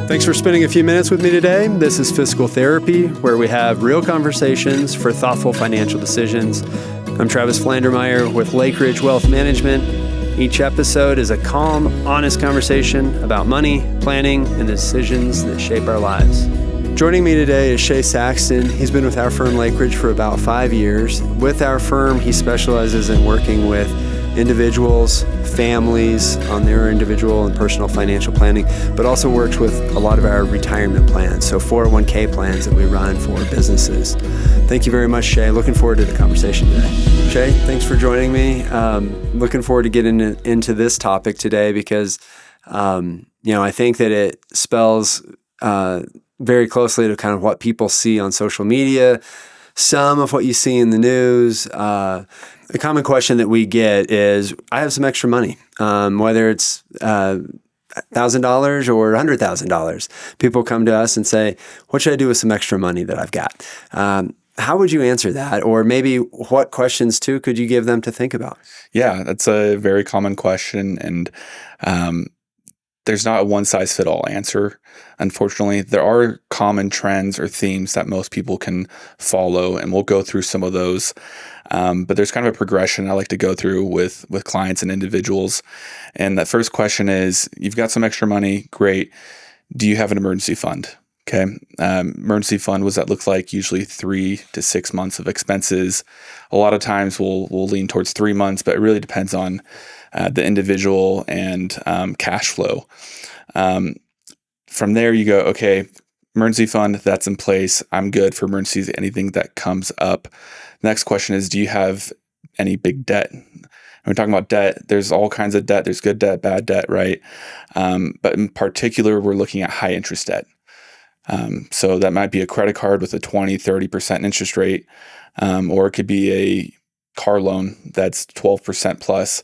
Thanks for spending a few minutes with me today. This is Fiscal Therapy, where we have real conversations for thoughtful financial decisions. I'm Travis Flandermeyer with Lakeridge Wealth Management. Each episode is a calm, honest conversation about money, planning, and the decisions that shape our lives. Joining me today is Shae Saxton. He's been with our firm Lakeridge for about 5 years. With our firm, he specializes in working with individuals, families on their individual and personal financial planning, but also works with a lot of our retirement plans, so 401k plans that we run for businesses. Thank you very much, Shae. Looking forward to the conversation today. Shae, thanks for joining me. Looking forward to getting into this topic today because, I think that it spells very closely to kind of what people see on social media, some of what you see in the news. The common question that we get is, I have some extra money, whether it's $1,000 or $100,000. People come to us and say, what should I do with some extra money that I've got? How would you answer that? Or maybe what questions too could you give them to think about? Yeah, that's a very common question. And there's not a one-size-fit-all answer. Unfortunately, there are common trends or themes that most people can follow, and we'll go through some of those. But there's kind of a progression I like to go through with clients and individuals. And that first question is, you've got some extra money, great. Do you have an emergency fund? Okay. Emergency fund, what does that look like? Usually 3 to 6 months of expenses. A lot of times we'll lean towards 3 months, but it really depends on the individual and cash flow. From there you go, okay, emergency fund, that's in place. I'm good for emergencies, anything that comes up. Next question is, do you have any big debt? When we're talking about debt, there's all kinds of debt. There's good debt, bad debt, right? But in particular, we're looking at high interest debt. So that might be a credit card with a 20, 30% interest rate, or it could be a car loan that's 12% plus.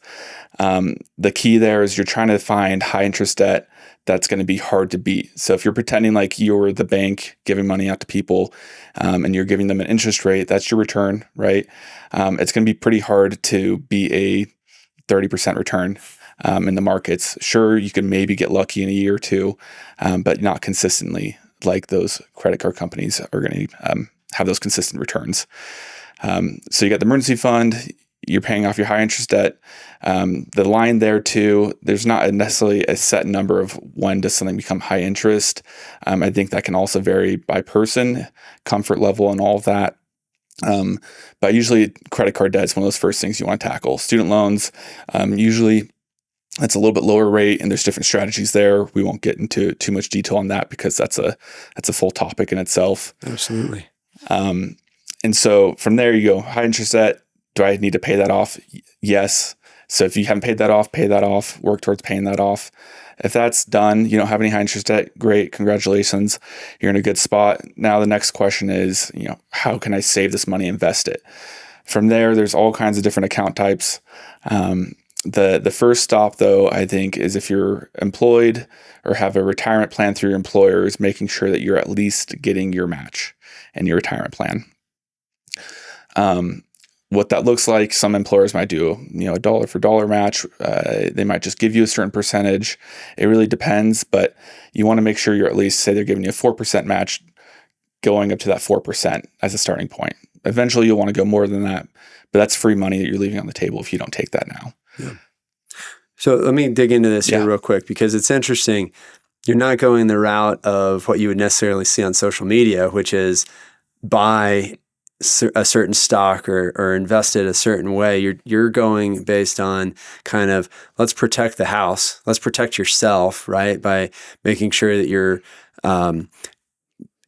The key there is you're trying to find high interest debt that's going to be hard to beat. So if you're pretending like you're the bank giving money out to people, and you're giving them an interest rate, that's your return, right? It's going to be pretty hard to beat a 30% return in the markets. Sure, you can maybe get lucky in a year or two, but not consistently like those credit card companies are going to have those consistent returns. So you got the emergency fund, you're paying off your high interest debt. The line there too, there's not necessarily a set number of when does something become high interest. I think that can also vary by person, comfort level and all of that. But usually credit card debt is one of those first things you want to tackle. Student loans, usually it's a little bit lower rate and there's different strategies there. We won't get into too much detail on that because that's a full topic in itself. Absolutely. And so from there you go, high interest debt. Do I need to pay that off? Yes. So if you haven't paid that off, work towards paying that off. If that's done, you don't have any high interest debt, great, congratulations. You're in a good spot. Now the next question is, how can I save this money, invest it? From there, there's all kinds of different account types. The first stop though, I think, is if you're employed or have a retirement plan through your employer, is making sure that you're at least getting your match in your retirement plan. What that looks like, some employers might do, a dollar for dollar match. They might just give you a certain percentage. It really depends, but you want to make sure you're at least, say they're giving you a 4% match, going up to that 4% as a starting point. Eventually you'll want to go more than that, but that's free money that you're leaving on the table if you don't take that now. Yeah. So let me dig into this here real quick, because it's interesting. You're not going the route of what you would necessarily see on social media, which is buy a certain stock or invest it a certain way. You're going based on kind of, let's protect the house, let's protect yourself, right? By making sure that your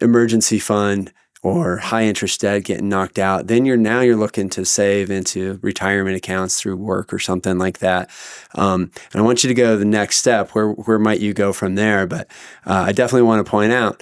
emergency fund or high interest debt getting knocked out. Then you're looking to save into retirement accounts through work or something like that. And I want you to go to the next step. Where might you go from there? But I definitely want to point out,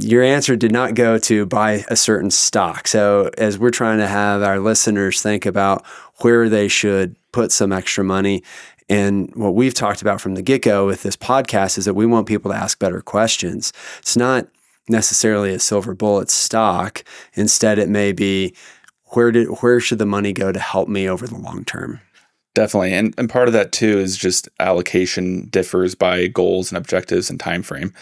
your answer did not go to buy a certain stock. So as we're trying to have our listeners think about where they should put some extra money, and what we've talked about from the get-go with this podcast is that we want people to ask better questions. It's not necessarily a silver bullet stock. Instead, it may be, where should the money go to help me over the long term? Definitely. And part of that too is just allocation differs by goals and objectives and time frame.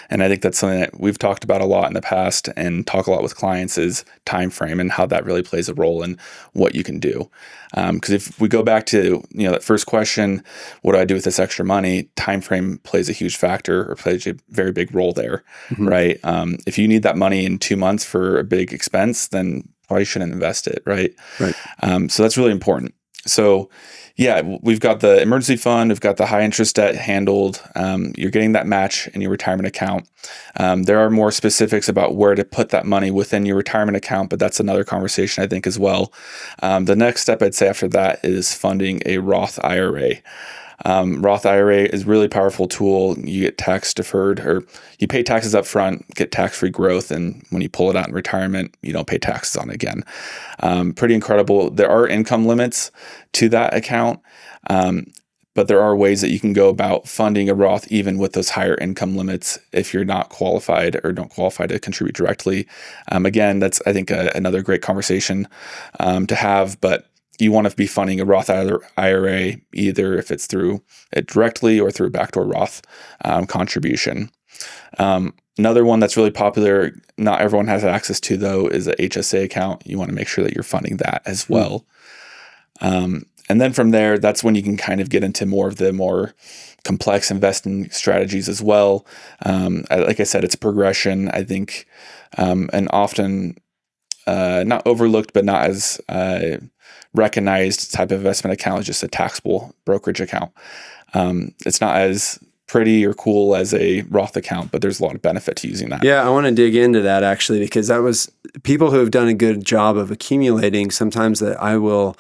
And I think that's something that we've talked about a lot in the past and talk a lot with clients is time frame and how that really plays a role in what you can do. Because if we go back to, that first question, what do I do with this extra money? Time frame plays a huge factor or plays a very big role there, right? If you need that money in 2 months for a big expense, then probably shouldn't invest it, right? Right. So that's really important. So yeah, we've got the emergency fund, we've got the high interest debt handled. You're getting that match in your retirement account. There are more specifics about where to put that money within your retirement account, but that's another conversation I think as well. The next step I'd say after that is funding a Roth IRA. Roth IRA is a really powerful tool. You get tax deferred, or you pay taxes up front, get tax-free growth, and when you pull it out in retirement, you don't pay taxes on it again. Pretty incredible. There are income limits to that account, but there are ways that you can go about funding a Roth even with those higher income limits if you're not qualified or don't qualify to contribute directly. Again, that's, I think, another great conversation to have, but you want to be funding a Roth IRA, either if it's through it directly or through a backdoor Roth contribution. Another one that's really popular, not everyone has access to though, is a HSA account. You want to make sure that you're funding that as well. And then from there, that's when you can kind of get into more of the more complex investing strategies as well. Like I said, it's a progression, I think, and often not overlooked, but not as recognized type of investment account is just a taxable brokerage account. It's not as pretty or cool as a Roth account, but there's a lot of benefit to using that. Yeah, I want to dig into that actually, because that was people who have done a good job of accumulating. Sometimes that I will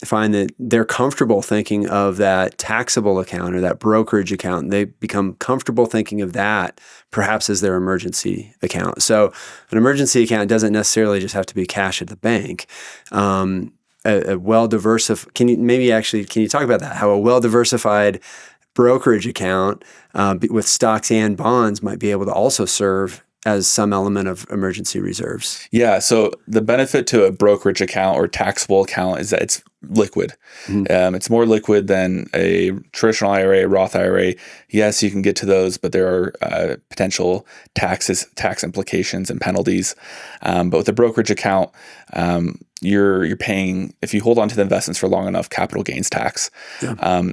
find that they're comfortable thinking of that taxable account or that brokerage account. They become comfortable thinking of that perhaps as their emergency account. So an emergency account doesn't necessarily just have to be cash at the bank. A well-diversified, can you talk about that? How a well-diversified brokerage account with stocks and bonds might be able to also serve as some element of emergency reserves. Yeah. So the benefit to a brokerage account or taxable account is that it's liquid. It's more liquid than a traditional IRA, Roth IRA. Yes, you can get to those, but there are potential tax implications and penalties. But with a brokerage account, you're paying, if you hold on to the investments for long enough, capital gains tax. Yeah.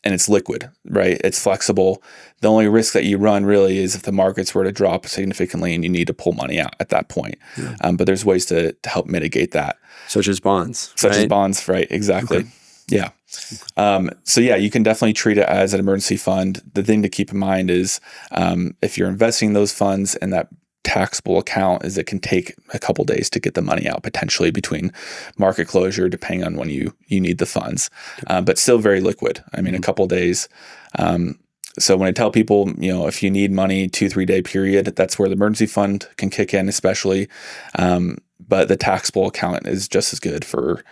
And it's liquid, right? It's flexible. The only risk that you run really is if the markets were to drop significantly and you need to pull money out at that point. Yeah. But there's ways to help mitigate that. Such as bonds. Right? Exactly. Okay. Yeah. So yeah, you can definitely treat it as an emergency fund. The thing to keep in mind is if you're investing those funds in that taxable account, is it can take a couple days to get the money out, potentially between market closure, depending on when you need the funds, but still very liquid. I mean, a couple days. So when I tell people, if you need money, 2-3 day period, that's where the emergency fund can kick in, especially. But the taxable account is just as good for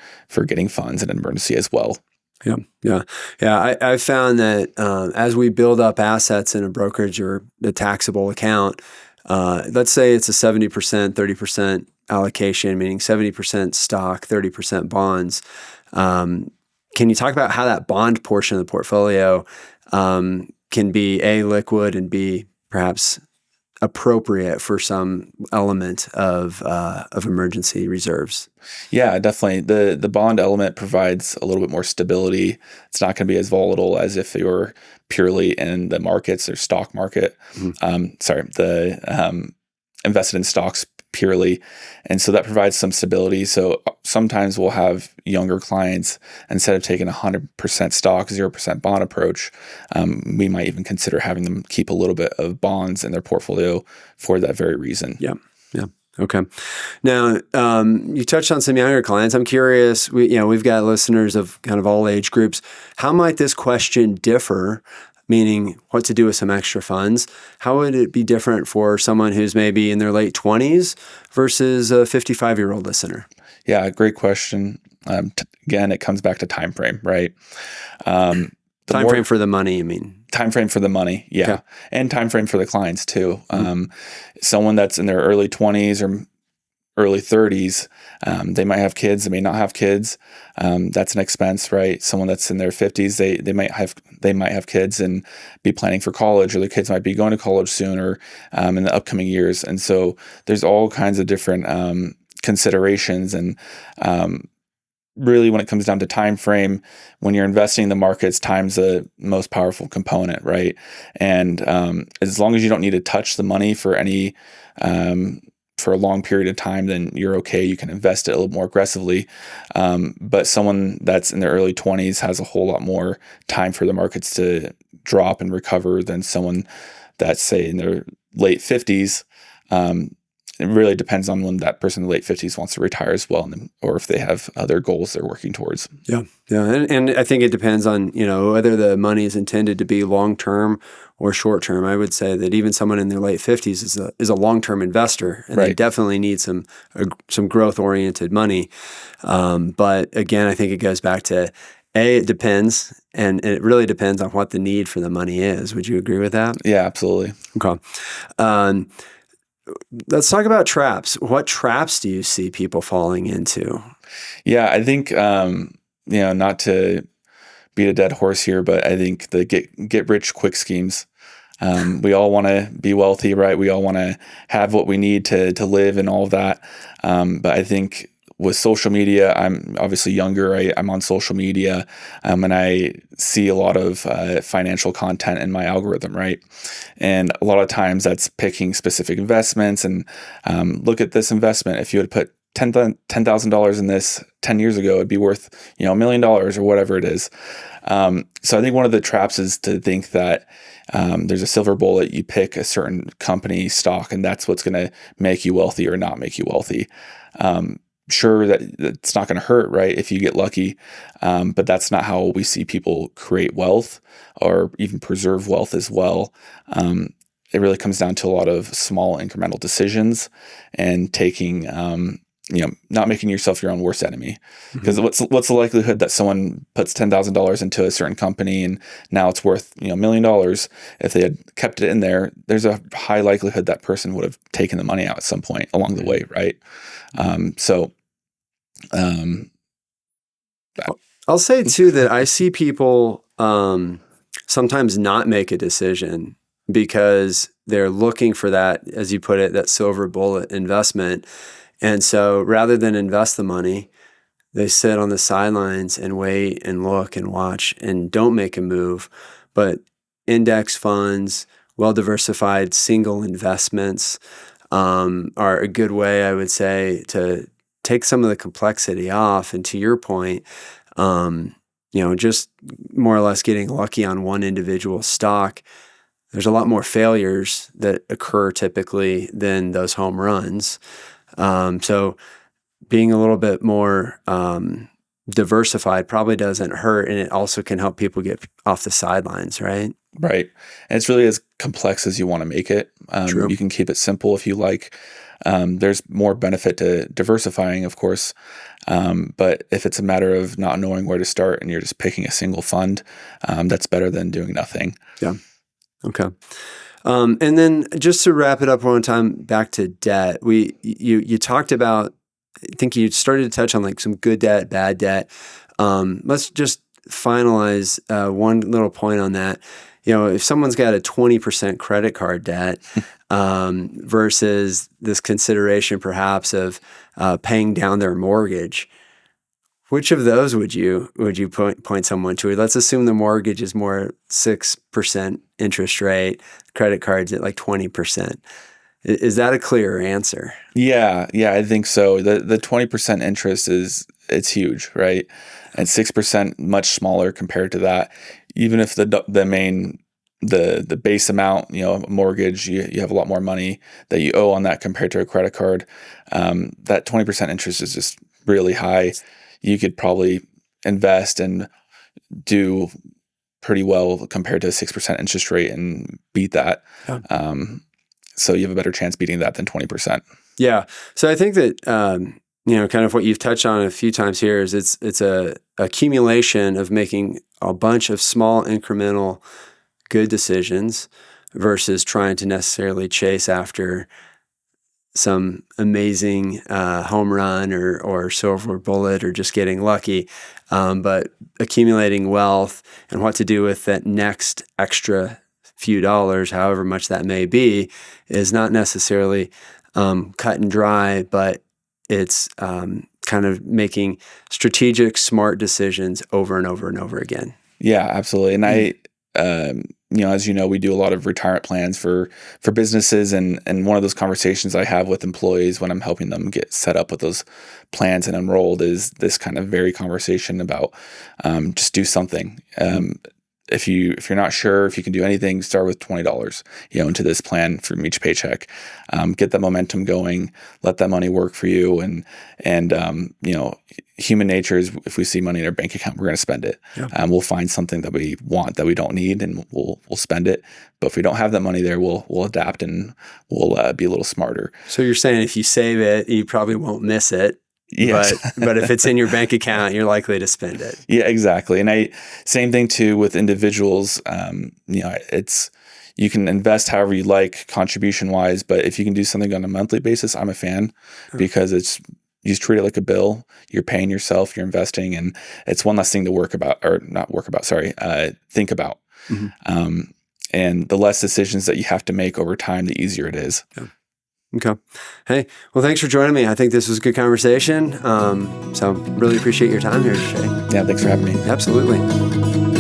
getting funds in an emergency as well. Yeah. I found that as we build up assets in a brokerage or a taxable account, let's say it's a 70%, 30% allocation, meaning 70% stock, 30% bonds. Can you talk about how that bond portion of the portfolio can be A, liquid, and B, perhaps appropriate for some element of emergency reserves? Yeah, definitely. The bond element provides a little bit more stability. It's not going to be as volatile as if you're purely in the markets or stock market. Invested in stocks purely. And so that provides some stability. So sometimes we'll have younger clients, instead of taking 100% stock, 0% bond approach, we might even consider having them keep a little bit of bonds in their portfolio for that very reason. Yeah. Okay. Now, you touched on some younger clients. I'm curious, we've got listeners of kind of all age groups. How might this question differ? Meaning what to do with some extra funds. How would it be different for someone who's maybe in their late 20s versus a 55-year-old listener? Yeah, great question. Again, it comes back to time frame, right? Time frame for the money, you mean? Time frame for the money, yeah. Okay. And time frame for the clients too. Someone that's in their early 20s or early 30s, they might have kids, they may not have kids. That's an expense, right? Someone that's in their 50s, they might have kids and be planning for college, or their kids might be going to college soon, or in the upcoming years. And so there's all kinds of different considerations. And really, when it comes down to time frame, when you're investing in the markets, time's the most powerful component, right? And as long as you don't need to touch the money for any for a long period of time, then you're okay. You can invest it a little more aggressively. But someone that's in their early 20s has a whole lot more time for the markets to drop and recover than someone that's, say, in their late 50s. It really depends on when that person in the late 50s wants to retire as well, or if they have other goals they're working towards. Yeah. And I think it depends on, whether the money is intended to be long-term or short-term. I would say that even someone in their late 50s is a long-term investor, and Right. they definitely need some growth-oriented money. But again, I think it goes back to, it depends, and it really depends on what the need for the money is. Would you agree with that? Yeah, absolutely. Okay. Let's talk about traps. What traps do you see people falling into? Yeah, I think, not to beat a dead horse here, but I think the get rich quick schemes. We all want to be wealthy, right? We all want to have what we need to live and all of that. But I think with social media, I'm obviously younger. I'm on social media, and I see a lot of financial content in my algorithm, right? And a lot of times that's picking specific investments and look at this investment. If you had put $10,000 in this 10 years ago, it'd be worth $1 million or whatever it is. So I think one of the traps is to think that there's a silver bullet. You pick a certain company stock, and that's what's going to make you wealthy or not make you wealthy. Sure, that it's not going to hurt, right, if you get lucky, but that's not how we see people create wealth or even preserve wealth as well. It really comes down to a lot of small incremental decisions and taking, not making yourself your own worst enemy. Because what's the likelihood that someone puts $10,000 into a certain company and now it's worth $1 million? If they had kept it in there, there's a high likelihood that person would have taken the money out at some point along the way, right? I'll say too that I see people sometimes not make a decision because they're looking for that, as you put it, that silver bullet investment. And so rather than invest the money, they sit on the sidelines and wait and look and watch and don't make a move. But index funds, well-diversified single investments are a good way, I would say, to take some of the complexity off. And to your point, just more or less getting lucky on one individual stock, there's a lot more failures that occur typically than those home runs. So being a little bit more diversified probably doesn't hurt, and it also can help people get off the sidelines, right? Right. And it's really as complex as you want to make it. True. You can keep it simple if you like. There's more benefit to diversifying, of course. But if it's a matter of not knowing where to start and you're just picking a single fund, that's better than doing nothing. Yeah. Okay. And then just to wrap it up one time, back to debt. You talked about, I think you started to touch on like some good debt, bad debt. Let's just finalize one little point on that. If someone's got a 20% credit card debt versus this consideration perhaps of paying down their mortgage, which of those would you point someone to? Let's assume the mortgage is more 6% interest rate, credit cards at like 20%. Is that a clearer answer? Yeah, I think so. The 20% interest it's huge, right? And 6% much smaller compared to that. Even if the base amount, mortgage, you have a lot more money that you owe on that compared to a credit card. That 20% interest is just really high. You could probably invest and do pretty well compared to a 6% interest rate and beat that. Yeah. So you have a better chance beating that than 20%. Yeah. So I think that, kind of what you've touched on a few times here is it's a accumulation of making a bunch of small incremental good decisions versus trying to necessarily chase after some amazing home run or silver bullet or just getting lucky, but accumulating wealth and what to do with that next extra few dollars, however much that may be, is not necessarily cut and dry, but it's kind of making strategic, smart decisions over and over and over again. Yeah, absolutely. And I, as you know, we do a lot of retirement plans for businesses, and one of those conversations I have with employees when I'm helping them get set up with those plans and enrolled is this kind of very conversation about just do something. If you're not sure if you can do anything, start with $20, into this plan from each paycheck. Get that momentum going. Let that money work for you. And human nature is if we see money in our bank account, we're going to spend it. Yeah. We'll find something that we want that we don't need, and we'll spend it. But if we don't have that money there, we'll adapt and we'll be a little smarter. So you're saying if you save it, you probably won't miss it. Yes. But if it's in your bank account, you're likely to spend it. Yeah, exactly. And same thing too with individuals. It's you can invest however you like, contribution wise, but if you can do something on a monthly basis, I'm a fan because you just treat it like a bill. You're paying yourself, you're investing, and it's one less thing to think about. Mm-hmm. And the less decisions that you have to make over time, the easier it is. Yeah. Okay. Hey, well, thanks for joining me. I think this was a good conversation. So really appreciate your time here, Shae. Yeah, thanks for having me. Absolutely.